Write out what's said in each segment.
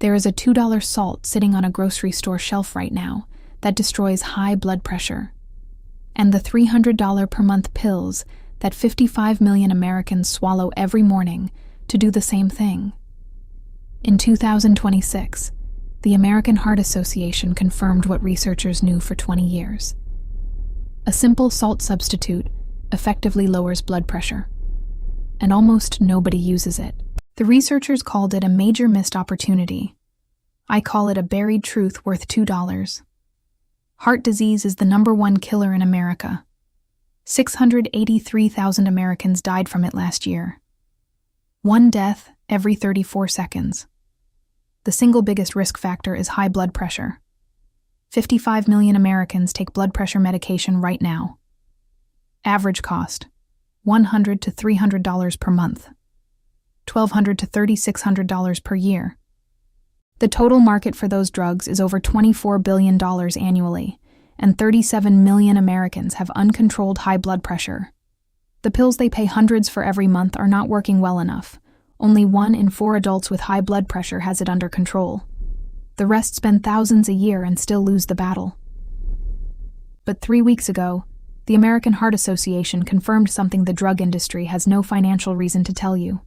There is a $2 salt sitting on a grocery store shelf right now that destroys high blood pressure. And the $300 per month pills that 55 million Americans swallow every morning to do the same thing. In 2026, the American Heart Association confirmed what researchers knew for 20 years. A simple salt substitute effectively lowers blood pressure, and almost nobody uses it. The researchers called it a major missed opportunity. I call it a buried truth worth $2. Heart disease is the #1 killer in America. 683,000 Americans died from it last year. One death every 34 seconds. The single biggest risk factor is high blood pressure. 55 million Americans take blood pressure medication right now. Average cost, $100 to $300 per month. $1,200 to $3,600 per year. The total market for those drugs is over $24 billion annually, and 37 million Americans have uncontrolled high blood pressure. The pills they pay hundreds for every month are not working well enough. Only 1 in 4 adults with high blood pressure has it under control. The rest spend thousands a year and still lose the battle. But 3 weeks ago, the American Heart Association confirmed something the drug industry has no financial reason to tell you.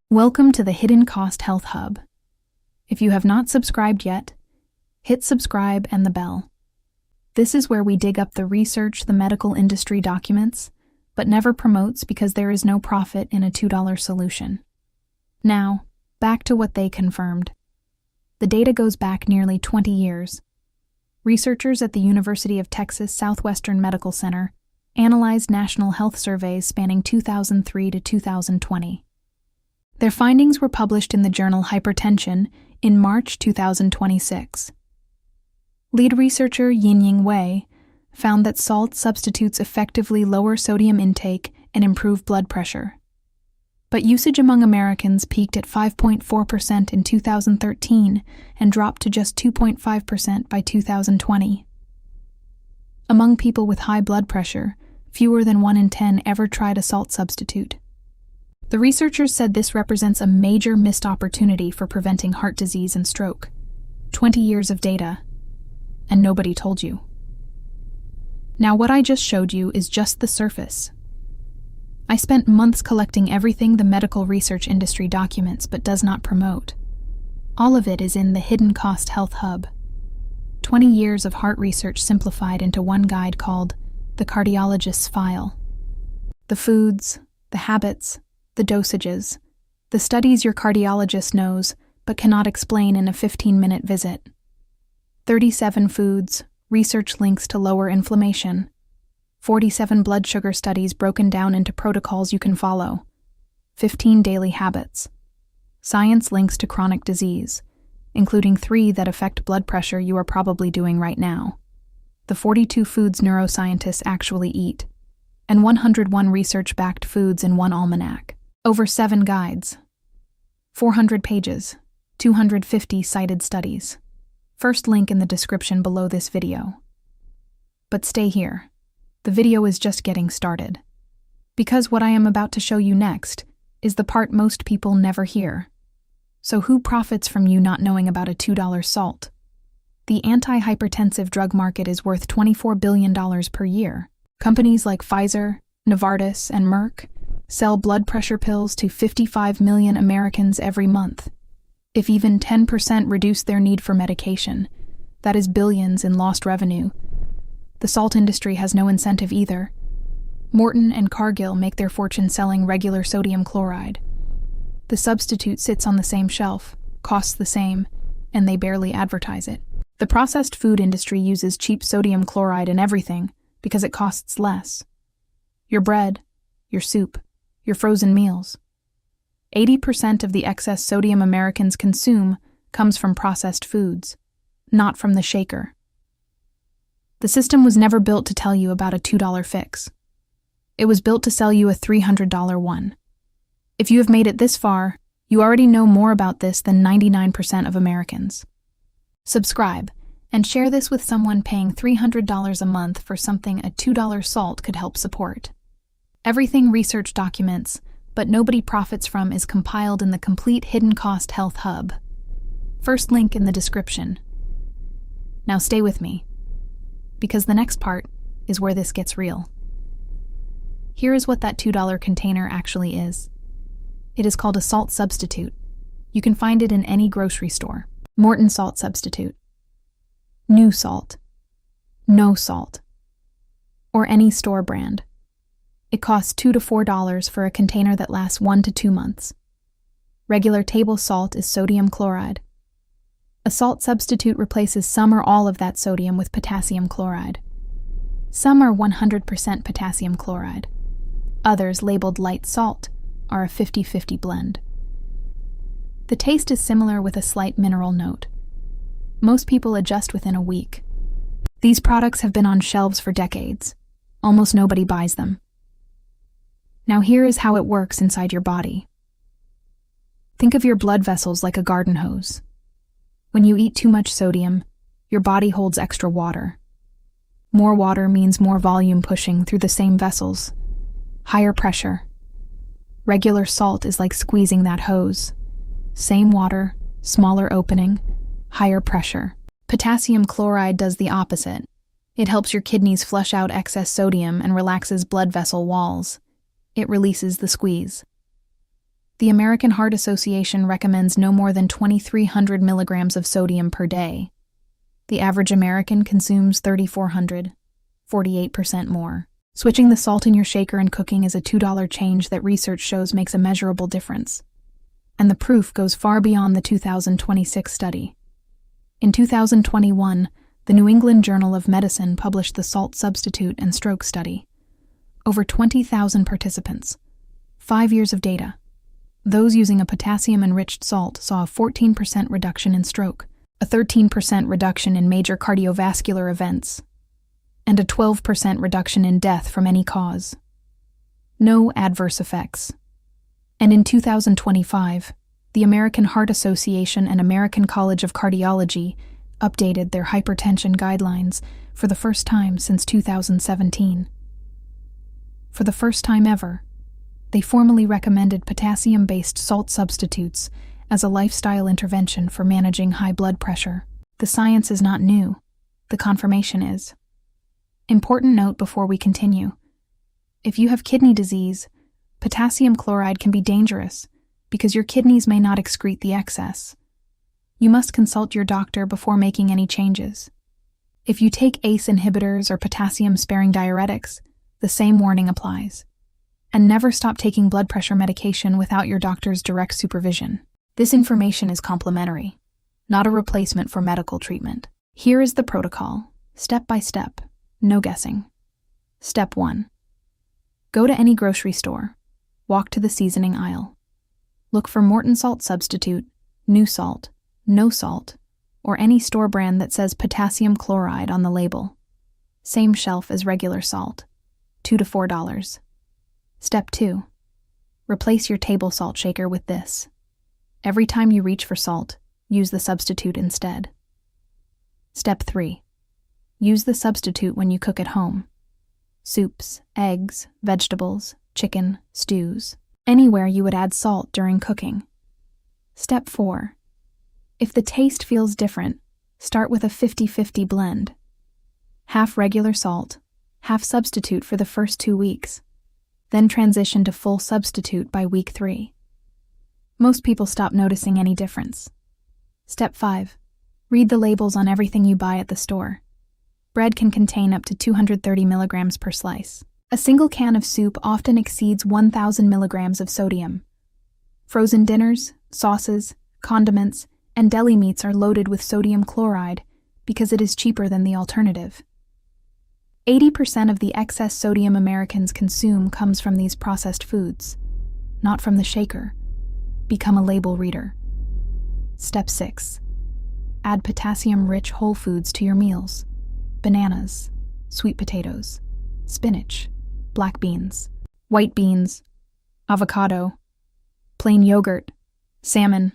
Welcome to the Hidden Cost Health Hub. If you have not subscribed yet, hit subscribe and the bell. This is where we dig up the research the medical industry documents, but never promotes because there is no profit in a $2 solution. Now, back to what they confirmed. The data goes back nearly 20 years. Researchers at the University of Texas Southwestern Medical Center analyzed national health surveys spanning 2003 to 2020. Their findings were published in the journal Hypertension in March 2026. Lead researcher Yinying Wei found that salt substitutes effectively lower sodium intake and improve blood pressure. But usage among Americans peaked at 5.4% in 2013 and dropped to just 2.5% by 2020. Among people with high blood pressure, fewer than 1 in 10 ever tried a salt substitute. The researchers said this represents a major missed opportunity for preventing heart disease and stroke. 20 years of data, and nobody told you. Now what I just showed you is just the surface. I spent months collecting everything the medical research industry documents but does not promote. All of it is in the Hidden Cost Health Hub. 20 years of heart research simplified into one guide called The Cardiologist's File. The foods, the habits, the dosages, the studies your cardiologist knows but cannot explain in a 15-minute visit. 37 foods, research links to lower inflammation. 47 blood sugar studies broken down into protocols you can follow. 15 daily habits. Science links to chronic disease, including 3 that affect blood pressure you are probably doing right now. The 42 foods neuroscientists actually eat, and 101 research-backed foods in one almanac. Over 7 guides. 400 pages. 250 cited studies. First link in the description below this video. But stay here. The video is just getting started. Because what I am about to show you next is the part most people never hear. So who profits from you not knowing about a $2 salt? The anti-hypertensive drug market is worth $24 billion per year. Companies like Pfizer, Novartis, and Merck sell blood pressure pills to 55 million Americans every month. If even 10% reduce their need for medication, that is billions in lost revenue. The salt industry has no incentive either. Morton and Cargill make their fortune selling regular sodium chloride. The substitute sits on the same shelf, costs the same, and they barely advertise it. The processed food industry uses cheap sodium chloride in everything because it costs less. Your bread, your soup, your frozen meals. 80% of the excess sodium Americans consume comes from processed foods, not from the shaker. The system was never built to tell you about a $2 fix. It was built to sell you a $300 one. If you have made it this far, you already know more about this than 99% of Americans. Subscribe and share this with someone paying $300 a month for something a $2 salt could help support. Everything research documents, but nobody profits from, is compiled in the complete Hidden Cost Health Hub. First link in the description. Now stay with me, because the next part is where this gets real. Here is what that $2 container actually is. It is called a salt substitute. You can find it in any grocery store. Morton salt substitute, new salt, no salt, or any store brand. It costs $2 to $4 for a container that lasts 1 to 2 months. Regular table salt is sodium chloride. A salt substitute replaces some or all of that sodium with potassium chloride. Some are 100% potassium chloride. Others, labeled light salt, are a 50-50 blend. The taste is similar with a slight mineral note. Most people adjust within a week. These products have been on shelves for decades. Almost nobody buys them. Now here is how it works inside your body. Think of your blood vessels like a garden hose. When you eat too much sodium, your body holds extra water. More water means more volume pushing through the same vessels. Higher pressure. Regular salt is like squeezing that hose. Same water, smaller opening, higher pressure. Potassium chloride does the opposite. It helps your kidneys flush out excess sodium and relaxes blood vessel walls. It releases the squeeze. The American Heart Association recommends no more than 2,300 milligrams of sodium per day. The average American consumes 3,400, 48% more. Switching the salt in your shaker and cooking is a $2 change that research shows makes a measurable difference. And the proof goes far beyond the 2026 study. In 2021, the New England Journal of Medicine published the Salt Substitute and Stroke Study. Over 20,000 participants. 5 years of data. Those using a potassium-enriched salt saw a 14% reduction in stroke, a 13% reduction in major cardiovascular events, and a 12% reduction in death from any cause. No adverse effects. And in 2025, the American Heart Association and American College of Cardiology updated their hypertension guidelines for the first time since 2017. For the first time ever, they formally recommended potassium-based salt substitutes as a lifestyle intervention for managing high blood pressure. The science is not new. The confirmation is. Important note before we continue. If you have kidney disease, potassium chloride can be dangerous because your kidneys may not excrete the excess. You must consult your doctor before making any changes. If you take ACE inhibitors or potassium-sparing diuretics, the same warning applies. And never stop taking blood pressure medication without your doctor's direct supervision. This information is complimentary, not a replacement for medical treatment. Here is the protocol, step by step, no guessing. Step 1. Go to any grocery store. Walk to the seasoning aisle. Look for Morton salt substitute, new salt, no salt, or any store brand that says potassium chloride on the label. Same shelf as regular salt, $2 to $4. Step 2. Replace your table salt shaker with this. Every time you reach for salt, use the substitute instead. Step 3. Use the substitute when you cook at home. Soups, eggs, vegetables, chicken, stews, anywhere you would add salt during cooking. Step 4. If the taste feels different, start with a 50-50 blend. Half regular salt, half substitute for the first 2 weeks. Then transition to full substitute by week 3. Most people stop noticing any difference. Step 5. Read the labels on everything you buy at the store. Bread can contain up to 230 milligrams per slice. A single can of soup often exceeds 1,000 milligrams of sodium. Frozen dinners, sauces, condiments, and deli meats are loaded with sodium chloride because it is cheaper than the alternative. 80% of the excess sodium Americans consume comes from these processed foods, not from the shaker. Become a label reader. Step 6. Add potassium-rich whole foods to your meals. Bananas, sweet potatoes, spinach, black beans, white beans, avocado, plain yogurt, salmon.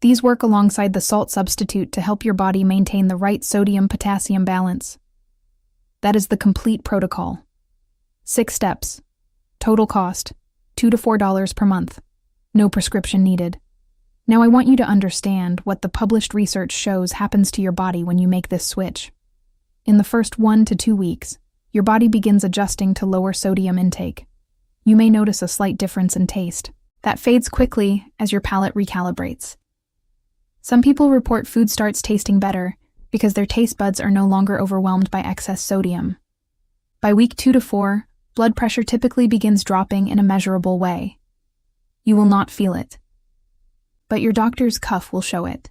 These work alongside the salt substitute to help your body maintain the right sodium-potassium balance. That is the complete protocol. 6 steps. Total cost, $2 to $4 per month. No prescription needed. Now I want you to understand what the published research shows happens to your body when you make this switch. In the first 1 to 2 weeks, your body begins adjusting to lower sodium intake. You may notice a slight difference in taste. That fades quickly as your palate recalibrates. Some people report food starts tasting better because their taste buds are no longer overwhelmed by excess sodium. By week 2 to 4, blood pressure typically begins dropping in a measurable way. You will not feel it, but your doctor's cuff will show it.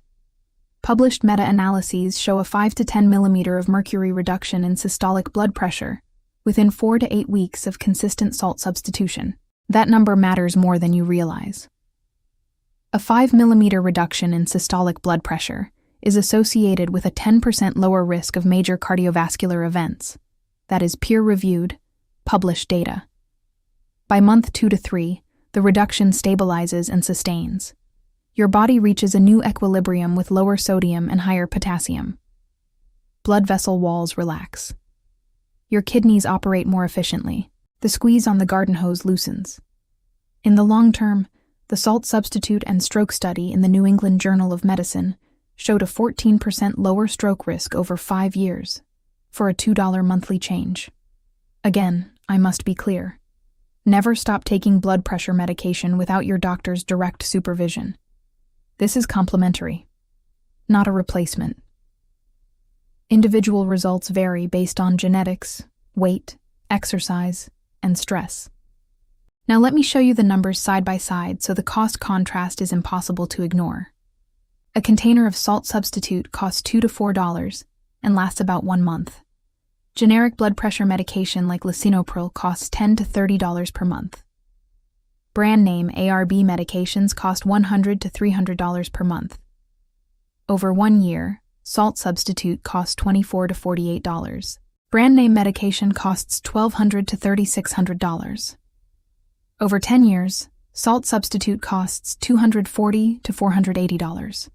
Published meta-analyses show a 5 to 10 millimeter of mercury reduction in systolic blood pressure within 4 to 8 weeks of consistent salt substitution. That number matters more than you realize. A 5 millimeter reduction in systolic blood pressure is associated with a 10% lower risk of major cardiovascular events. That is peer-reviewed, published data. By month 2 to 3, the reduction stabilizes and sustains. Your body reaches a new equilibrium with lower sodium and higher potassium. Blood vessel walls relax. Your kidneys operate more efficiently. The squeeze on the garden hose loosens. In the long term, the salt substitute and stroke study in the New England Journal of Medicine showed a 14% lower stroke risk over 5 years for a $2 monthly change. Again, I must be clear. Never stop taking blood pressure medication without your doctor's direct supervision. This is complementary, not a replacement. Individual results vary based on genetics, weight, exercise, and stress. Now let me show you the numbers side by side so the cost contrast is impossible to ignore. A container of salt substitute costs $2 to $4 and lasts about 1 month. Generic blood pressure medication like lisinopril costs $10 to $30 per month. Brand name ARB medications cost $100 to $300 per month. Over 1 year, salt substitute costs $24 to $48. Brand name medication costs $1,200 to $3,600. Over 10 years, salt substitute costs $240 to $480.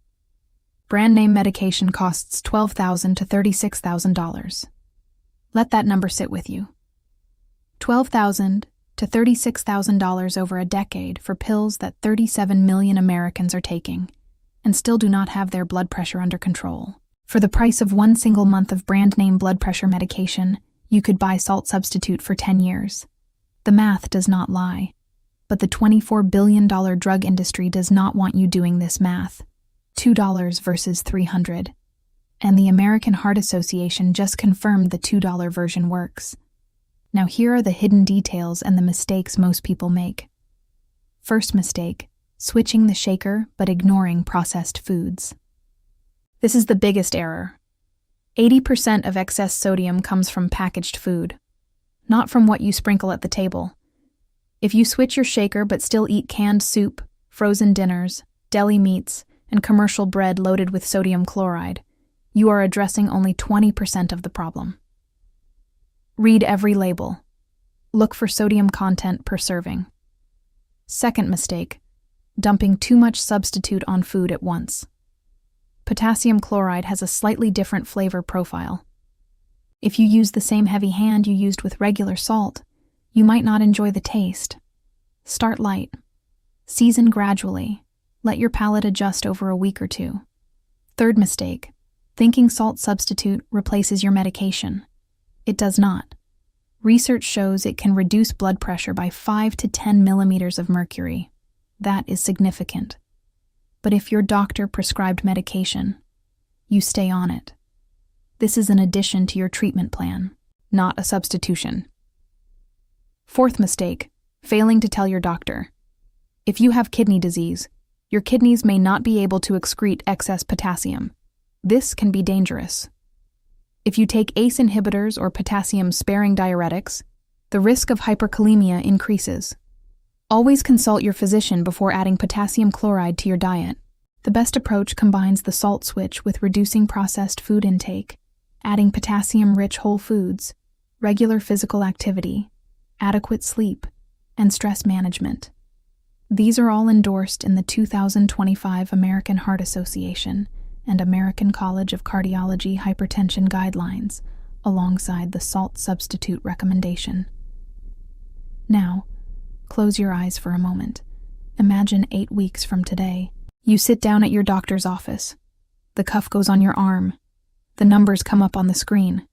Brand name medication costs $12,000 to $36,000. Let that number sit with you. $12,000 to $36,000 over a decade for pills that 37 million Americans are taking and still do not have their blood pressure under control. For the price of 1 single month of brand name blood pressure medication, you could buy salt substitute for 10 years. The math does not lie, but the $24 billion drug industry does not want you doing this math. $2 versus $300. And the American Heart Association just confirmed the $2 version works. Now here are the hidden details and the mistakes most people make. First mistake, switching the shaker but ignoring processed foods. This is the biggest error. 80% of excess sodium comes from packaged food, not from what you sprinkle at the table. If you switch your shaker but still eat canned soup, frozen dinners, deli meats, and commercial bread loaded with sodium chloride, you are addressing only 20% of the problem. Read every label. Look for sodium content per serving. Second mistake, dumping too much substitute on food at once. Potassium chloride has a slightly different flavor profile. If you use the same heavy hand you used with regular salt, you might not enjoy the taste. Start light. Season gradually. Let your palate adjust over a week or 2. Third mistake, thinking salt substitute replaces your medication. It does not. Research shows it can reduce blood pressure by 5 to 10 millimeters of mercury. That is significant. But if your doctor prescribed medication, you stay on it. This is an addition to your treatment plan, not a substitution. Fourth mistake, failing to tell your doctor. If you have kidney disease, your kidneys may not be able to excrete excess potassium. This can be dangerous. If you take ACE inhibitors or potassium-sparing diuretics, the risk of hyperkalemia increases. Always consult your physician before adding potassium chloride to your diet. The best approach combines the salt switch with reducing processed food intake, adding potassium-rich whole foods, regular physical activity, adequate sleep, and stress management. These are all endorsed in the 2025 American Heart Association and American College of Cardiology Hypertension Guidelines, alongside the salt substitute recommendation. Now, close your eyes for a moment. Imagine 8 weeks from today. You sit down at your doctor's office. The cuff goes on your arm. The numbers come up on the screen.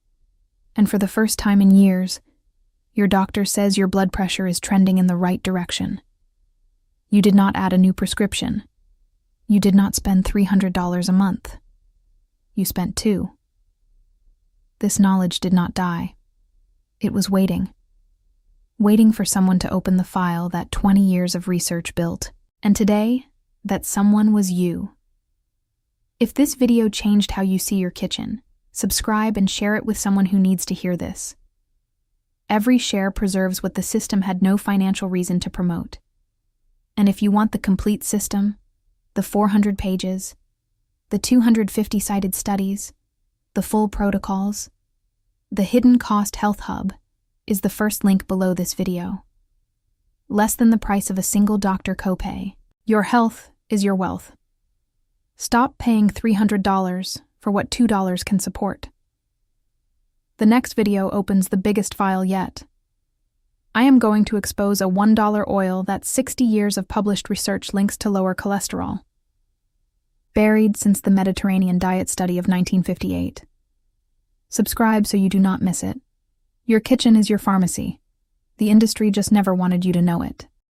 And for the first time in years, your doctor says your blood pressure is trending in the right direction. You did not add a new prescription. You did not spend $300 a month. You spent $2. This knowledge did not die. It was waiting for someone to open the file that 20 years of research built. And today, that someone was you. If this video changed how you see your kitchen, subscribe and share it with someone who needs to hear this. Every share preserves what the system had no financial reason to promote. And if you want the complete system, the 400 pages, the 250 cited studies, the full protocols, the hidden cost health hub is the first link below this video. Less than the price of a single doctor copay. Your health is your wealth. Stop paying $300 for what $2 can support. The next video opens the biggest file yet. I am going to expose a $1 oil that 60 years of published research links to lower cholesterol. Buried since the Mediterranean diet study of 1958. Subscribe so you do not miss it. Your kitchen is your pharmacy. The industry just never wanted you to know it.